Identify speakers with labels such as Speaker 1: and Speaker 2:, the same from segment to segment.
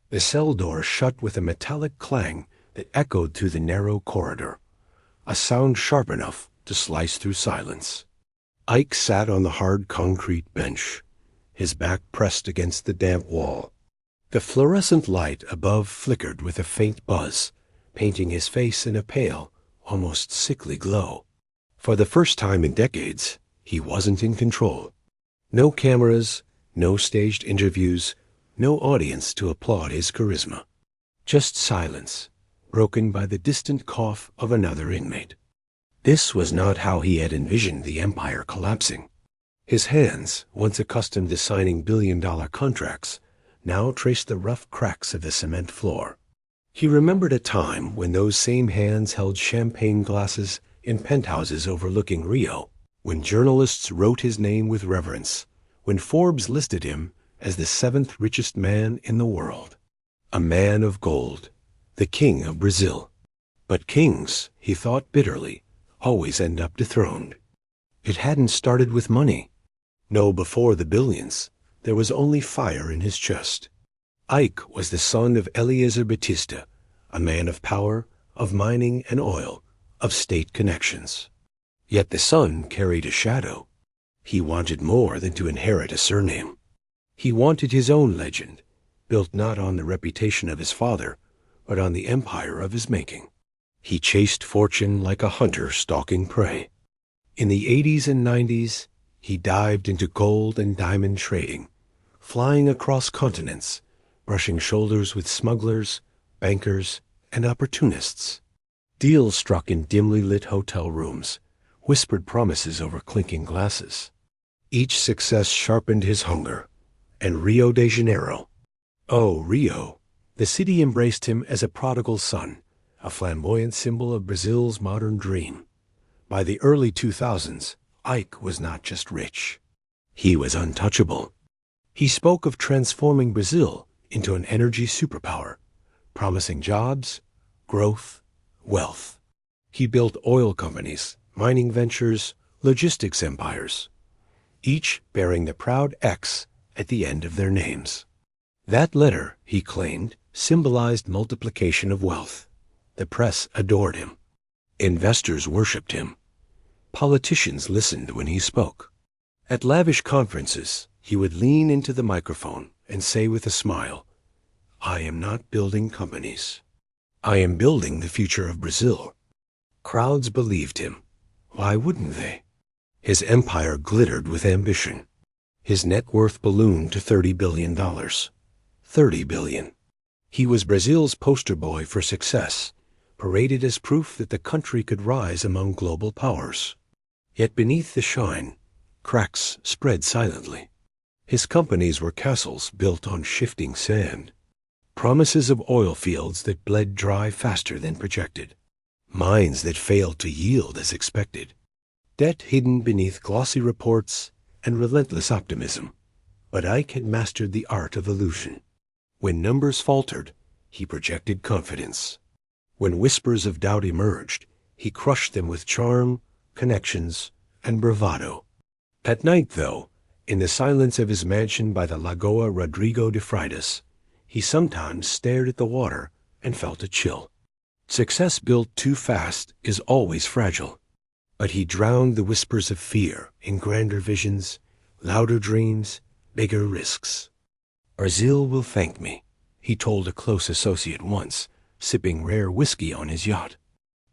Speaker 1: The cell door shut with a metallic clang that echoed through the narrow corridor, a sound sharp enough to slice through silence. Ike sat on the hard concrete bench, his back pressed against the damp wall. The fluorescent light above flickered with a faint buzz, painting his face in a pale, almost sickly glow. For the first time in decades, he wasn't in control. No cameras, no staged interviews, no audience to applaud his charisma. Just silence, broken by the distant cough of another inmate. This was not how he had envisioned the empire collapsing. His hands, once accustomed to signing billion-dollar contracts, now traced the rough cracks of the cement floor. He remembered a time when those same hands held champagne glasses in penthouses overlooking Rio, when journalists wrote his name with reverence, when Forbes listed him as the 7th richest man in the world. A man of gold, the king of Brazil. But kings, he thought bitterly, always end up dethroned. It hadn't started with money. No, before the billions, there was only fire in his chest. Ike was the son of Eike Batista, a man of power, of mining and oil, of state connections. Yet the son carried a shadow. He wanted more than to inherit a surname. He wanted his own legend, built not on the reputation of his father, but on the empire of his making. He chased fortune like a hunter stalking prey. In the 80s and 90s, he dived into gold and diamond trading, flying across continents, brushing shoulders with smugglers, bankers, and opportunists. Deals struck in dimly lit hotel rooms, whispered promises over clinking glasses. Each success sharpened his hunger. And Rio de Janeiro. Oh, Rio. The city embraced him as a prodigal son, a flamboyant symbol of Brazil's modern dream. By the early 2000s, Ike was not just rich. He was untouchable. He spoke of transforming Brazil into an energy superpower, promising jobs, growth, wealth. He built oil companies, mining ventures, logistics empires, each bearing the proud X at the end of their names. That letter, he claimed, symbolized multiplication of wealth. The press adored him. Investors worshipped him. Politicians listened when he spoke. At lavish conferences, he would lean into the microphone and say with a smile, "I am not building companies. I am building the future of Brazil." Crowds believed him. Why wouldn't they? His empire glittered with ambition. His net worth ballooned to $30 billion. $30 billion. He was Brazil's poster boy for success, paraded as proof that the country could rise among global powers. Yet beneath the shine, cracks spread silently. His companies were castles built on shifting sand. Promises of oil fields that bled dry faster than projected. Mines that failed to yield as expected. Debt hidden beneath glossy reports and relentless optimism. But Ike had mastered the art of illusion. When numbers faltered, he projected confidence. When whispers of doubt emerged, he crushed them with charm, connections, and bravado. At night, though, in the silence of his mansion by the Lagoa Rodrigo de Freitas, he sometimes stared at the water and felt a chill. Success built too fast is always fragile. But he drowned the whispers of fear in grander visions, louder dreams, bigger risks. "Brazil will thank me," he told a close associate once, sipping rare whiskey on his yacht.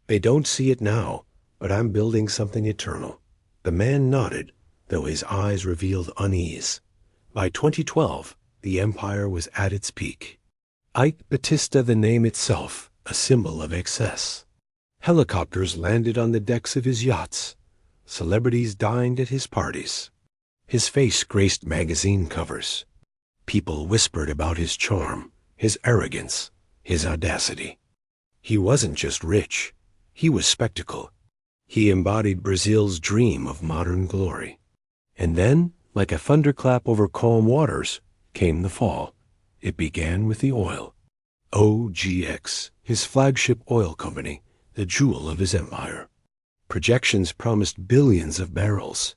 Speaker 1: "They don't see it now, but I'm building something eternal." The man nodded, though his eyes revealed unease. By 2012, the empire was at its peak. Ike Batista, the name itself, a symbol of excess. Helicopters landed on the decks of his yachts. Celebrities dined at his parties. His face graced magazine covers. People whispered about his charm, his arrogance, his audacity. He wasn't just rich. He was spectacle. He embodied Brazil's dream of modern glory. And then, like a thunderclap over calm waters, came the fall. It began with the oil. OGX, his flagship oil company, the jewel of his empire. Projections promised billions of barrels.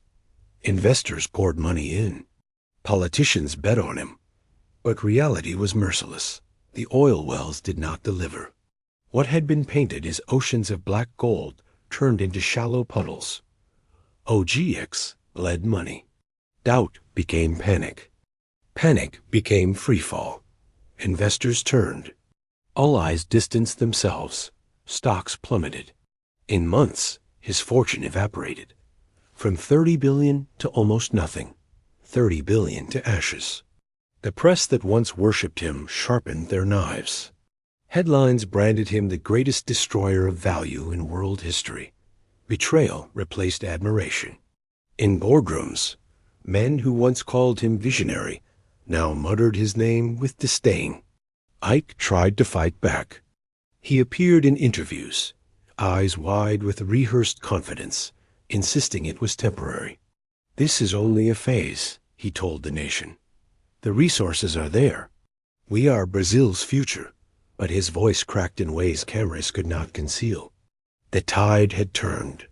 Speaker 1: Investors poured money in. Politicians bet on him. But reality was merciless. The oil wells did not deliver. What had been painted as oceans of black gold turned into shallow puddles. OGX led money. Doubt became panic. Panic became freefall. Investors turned. All eyes distanced themselves. Stocks plummeted. In months, his fortune evaporated. From 30 billion to almost nothing. 30 billion to ashes. The press that once worshipped him sharpened their knives. Headlines branded him the greatest destroyer of value in world history. Betrayal replaced admiration. In boardrooms, men who once called him visionary now muttered his name with disdain. Ike tried to fight back. He appeared in interviews, eyes wide with rehearsed confidence, insisting it was temporary. "This is only a phase," he told the nation. "The resources are there. We are Brazil's future." But his voice cracked in ways cameras could not conceal. The tide had turned.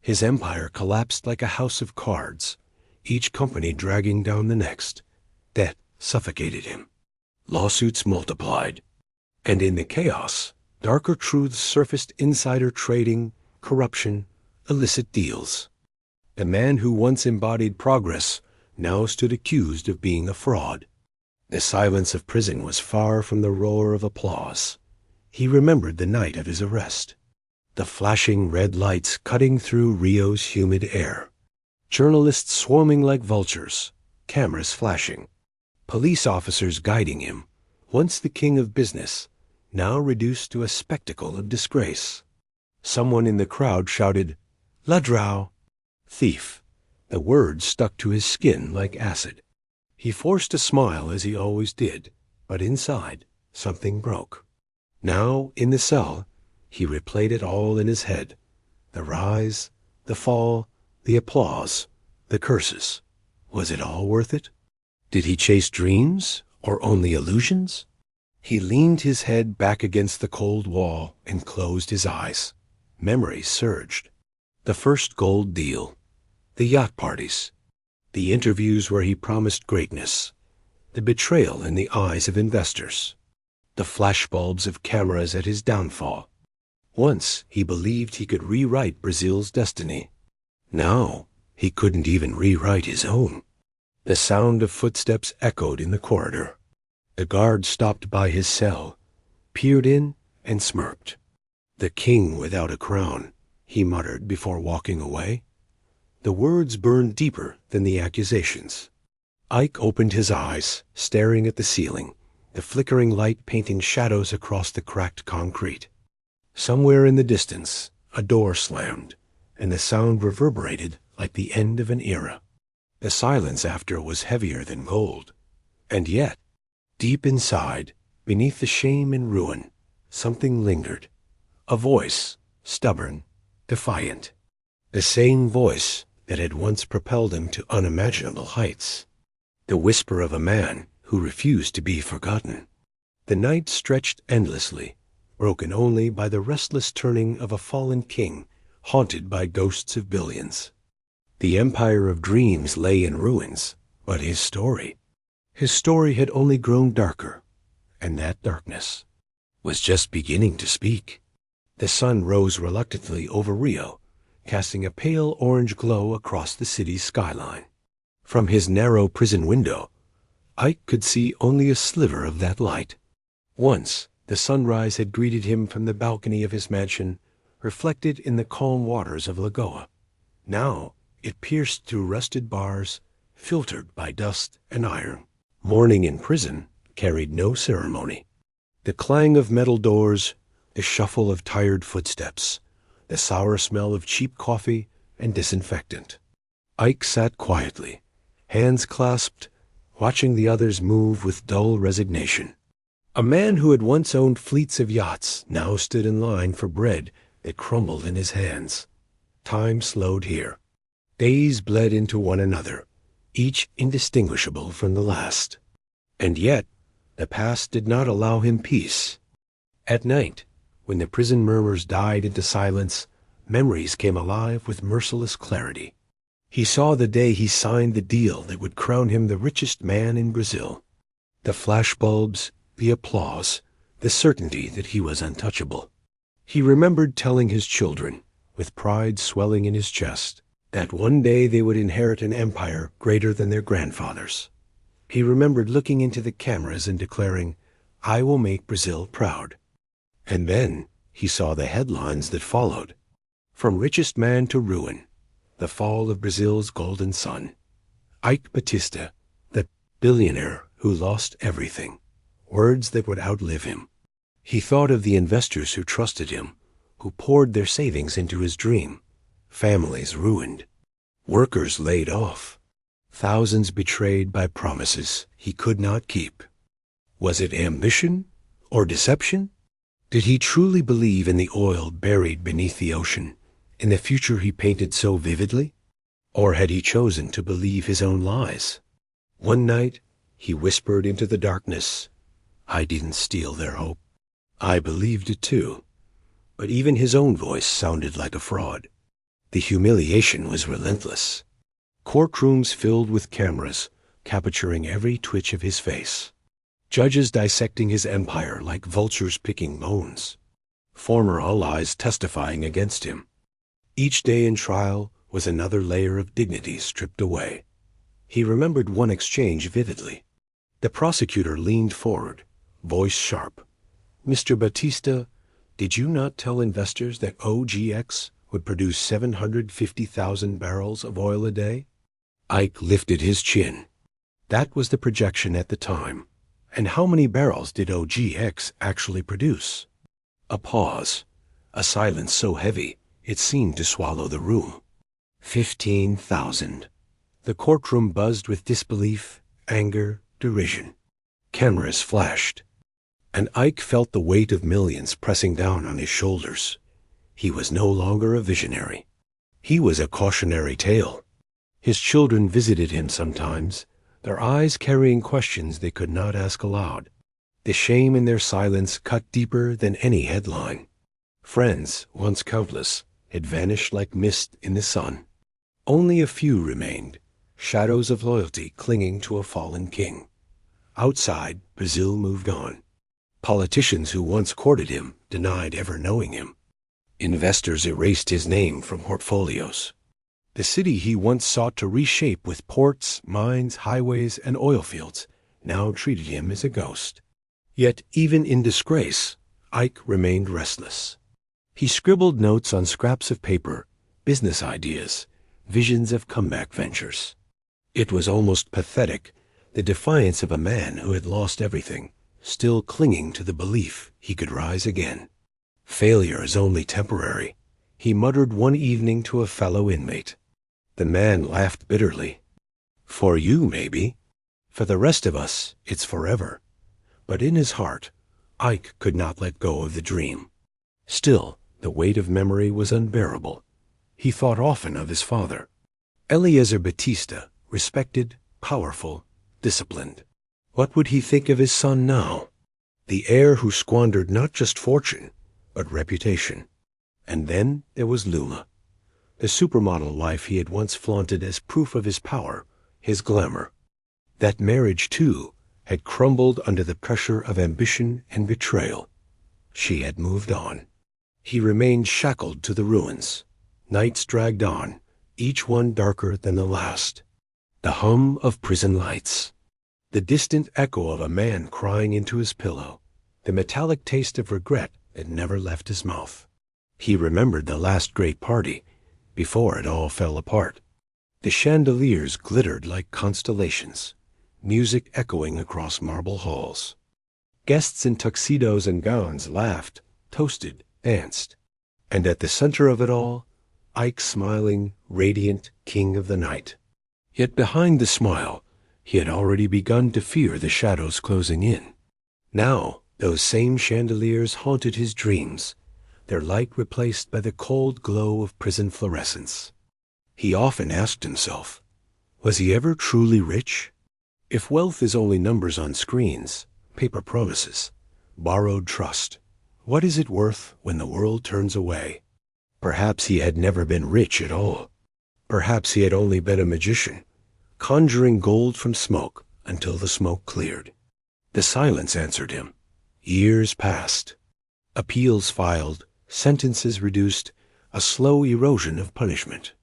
Speaker 1: His empire collapsed like a house of cards, each company dragging down the next. Debt suffocated him. Lawsuits multiplied. And in the chaos, darker truths surfaced: insider trading, corruption, illicit deals. The man who once embodied progress now stood accused of being a fraud. The silence of prison was far from the roar of applause. He remembered the night of his arrest. The flashing red lights cutting through Rio's humid air. Journalists swarming like vultures, cameras flashing. Police officers guiding him, once the king of business, now reduced to a spectacle of disgrace. Someone in the crowd shouted, "Ladrão!" Thief. The word stuck to his skin like acid. He forced a smile as he always did, but inside, something broke. Now, in the cell, he replayed it all in his head. The rise, the fall, the applause, the curses. Was it all worth it? Did he chase dreams or only illusions? He leaned his head back against the cold wall and closed his eyes. Memories surged. The first gold deal. The yacht parties. The interviews where he promised greatness. The betrayal in the eyes of investors. The flashbulbs of cameras at his downfall. Once he believed he could rewrite Brazil's destiny. Now he couldn't even rewrite his own. The sound of footsteps echoed in the corridor. The guard stopped by his cell, peered in, and smirked. "The king without a crown," he muttered before walking away. The words burned deeper than the accusations. Ike opened his eyes, staring at the ceiling, the flickering light painting shadows across the cracked concrete. Somewhere in the distance, a door slammed, and the sound reverberated like the end of an era. The silence after was heavier than gold. And yet, deep inside, beneath the shame and ruin, something lingered. A voice, stubborn, defiant. The same voice that had once propelled him to unimaginable heights. The whisper of a man who refused to be forgotten. The night stretched endlessly, broken only by the restless turning of a fallen king haunted by ghosts of billions. The empire of dreams lay in ruins, but his story had only grown darker, and that darkness was just beginning to speak. The sun rose reluctantly over Rio, casting a pale orange glow across the city's skyline. From his narrow prison window, Ike could see only a sliver of that light. Once, the sunrise had greeted him from the balcony of his mansion, reflected in the calm waters of Lagoa. Now, it pierced through rusted bars, filtered by dust and iron. Morning in prison carried no ceremony. The clang of metal doors, the shuffle of tired footsteps, the sour smell of cheap coffee and disinfectant. Ike sat quietly, hands clasped, watching the others move with dull resignation. A man who had once owned fleets of yachts now stood in line for bread that crumbled in his hands. Time slowed here. Days bled into one another, each indistinguishable from the last. And yet, the past did not allow him peace. At night, when the prison murmurs died into silence, memories came alive with merciless clarity. He saw the day he signed the deal that would crown him the richest man in Brazil. The flashbulbs, the applause, the certainty that he was untouchable. He remembered telling his children, with pride swelling in his chest, that one day they would inherit an empire greater than their grandfather's. He remembered looking into the cameras and declaring, "I will make Brazil proud." And then he saw the headlines that followed. From richest man to ruin, the fall of Brazil's golden sun. Eike Batista, the billionaire who lost everything. Words that would outlive him. He thought of the investors who trusted him, who poured their savings into his dream. Families ruined. Workers laid off. Thousands betrayed by promises he could not keep. Was it ambition or deception? Did he truly believe in the oil buried beneath the ocean, in the future he painted so vividly? Or had he chosen to believe his own lies? One night, he whispered into the darkness, "I didn't steal their hope." I believed it too. But even his own voice sounded like a fraud. The humiliation was relentless. Courtrooms filled with cameras, capturing every twitch of his face. Judges dissecting his empire like vultures picking bones. Former allies testifying against him. Each day in trial was another layer of dignity stripped away. He remembered one exchange vividly. The prosecutor leaned forward, voice sharp. "Mr. Batista, did you not tell investors that OGX would produce 750,000 barrels of oil a day?" Eike lifted his chin. That was the projection at the time. And how many barrels did OGX actually produce? A pause, a silence so heavy it seemed to swallow the room. 15,000. The courtroom buzzed with disbelief, anger, derision. Cameras flashed. And Eike felt the weight of millions pressing down on his shoulders. He was no longer a visionary. He was a cautionary tale. His children visited him sometimes, their eyes carrying questions they could not ask aloud. The shame in their silence cut deeper than any headline. Friends, once countless, had vanished like mist in the sun. Only a few remained, shadows of loyalty clinging to a fallen king. Outside, Brazil moved on. Politicians who once courted him denied ever knowing him. Investors erased his name from portfolios. The city he once sought to reshape with ports, mines, highways, and oil fields now treated him as a ghost. Yet even in disgrace, Eike remained restless. He scribbled notes on scraps of paper, business ideas, visions of comeback ventures. It was almost pathetic, the defiance of a man who had lost everything, still clinging to the belief he could rise again. "Failure is only temporary," he muttered one evening to a fellow inmate. The man laughed bitterly. "For you, maybe. For the rest of us, it's forever." But in his heart, Eike could not let go of the dream. Still, the weight of memory was unbearable. He thought often of his father. Eike Batista, respected, powerful, disciplined. What would he think of his son now? The heir who squandered not just fortune, but reputation. And then there was Lula. The supermodel life he had once flaunted as proof of his power, his glamour. That marriage, too, had crumbled under the pressure of ambition and betrayal. She had moved on. He remained shackled to the ruins. Nights dragged on, each one darker than the last. The hum of prison lights. The distant echo of a man crying into his pillow. The metallic taste of regret that never left his mouth. He remembered the last great party, before it all fell apart. The chandeliers glittered like constellations, music echoing across marble halls. Guests in tuxedos and gowns laughed, toasted, danced. And at the center of it all, Eike smiling, radiant king of the night. Yet behind the smile, he had already begun to fear the shadows closing in. Now, those same chandeliers haunted his dreams, their light replaced by the cold glow of prison fluorescence. He often asked himself, was he ever truly rich? If wealth is only numbers on screens, paper promises, borrowed trust, what is it worth when the world turns away? Perhaps he had never been rich at all. Perhaps he had only been a magician, conjuring gold from smoke until the smoke cleared. The silence answered him. Years passed. Appeals filed, sentences reduced, a slow erosion of punishment.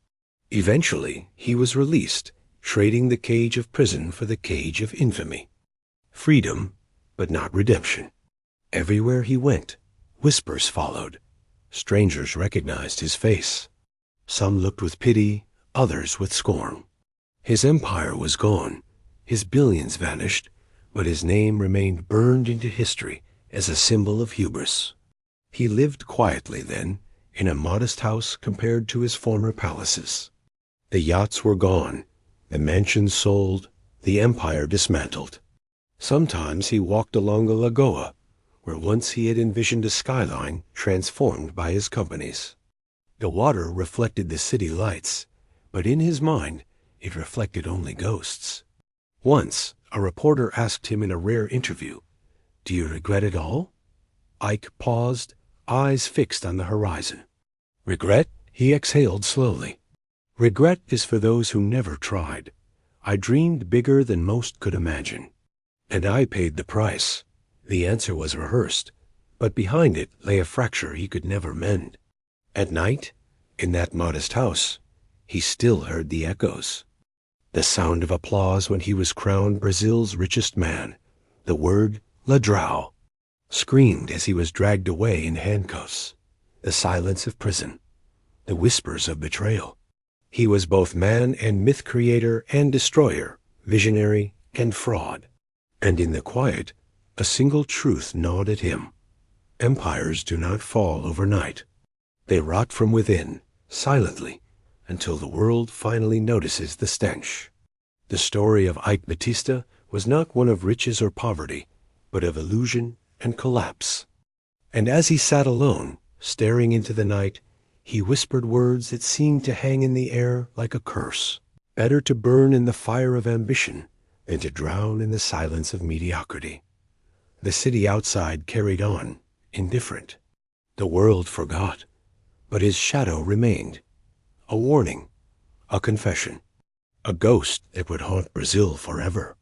Speaker 1: Eventually, he was released, trading the cage of prison for the cage of infamy. Freedom, but not redemption. Everywhere he went, whispers followed. Strangers recognized his face. Some looked with pity, others with scorn. His empire was gone, his billions vanished, but his name remained burned into history as a symbol of hubris. He lived quietly then, in a modest house compared to his former palaces. The yachts were gone, the mansions sold, the empire dismantled. Sometimes he walked along the lagoa, where once he had envisioned a skyline transformed by his companies. The water reflected the city lights, but in his mind it reflected only ghosts. Once, a reporter asked him in a rare interview, "Do you regret it all?" Ike paused, eyes fixed on the horizon. "Regret?" He exhaled slowly. "Regret is for those who never tried. I dreamed bigger than most could imagine. And I paid the price." The answer was rehearsed, but behind it lay a fracture he could never mend. At night, in that modest house, he still heard the echoes. The sound of applause when he was crowned Brazil's richest man, the word ladrão, screamed as he was dragged away in handcuffs, the silence of prison, the whispers of betrayal. He was both man and myth creator and destroyer, visionary and fraud. And in the quiet, a single truth gnawed at him. Empires do not fall overnight. They rot from within, silently, until the world finally notices the stench. The story of Eike Batista was not one of riches or poverty, but of illusion and collapse. And as he sat alone, staring into the night, he whispered words that seemed to hang in the air like a curse. Better to burn in the fire of ambition than to drown in the silence of mediocrity. The city outside carried on, indifferent. The world forgot, but his shadow remained. A warning, a confession, a ghost that would haunt Brazil forever.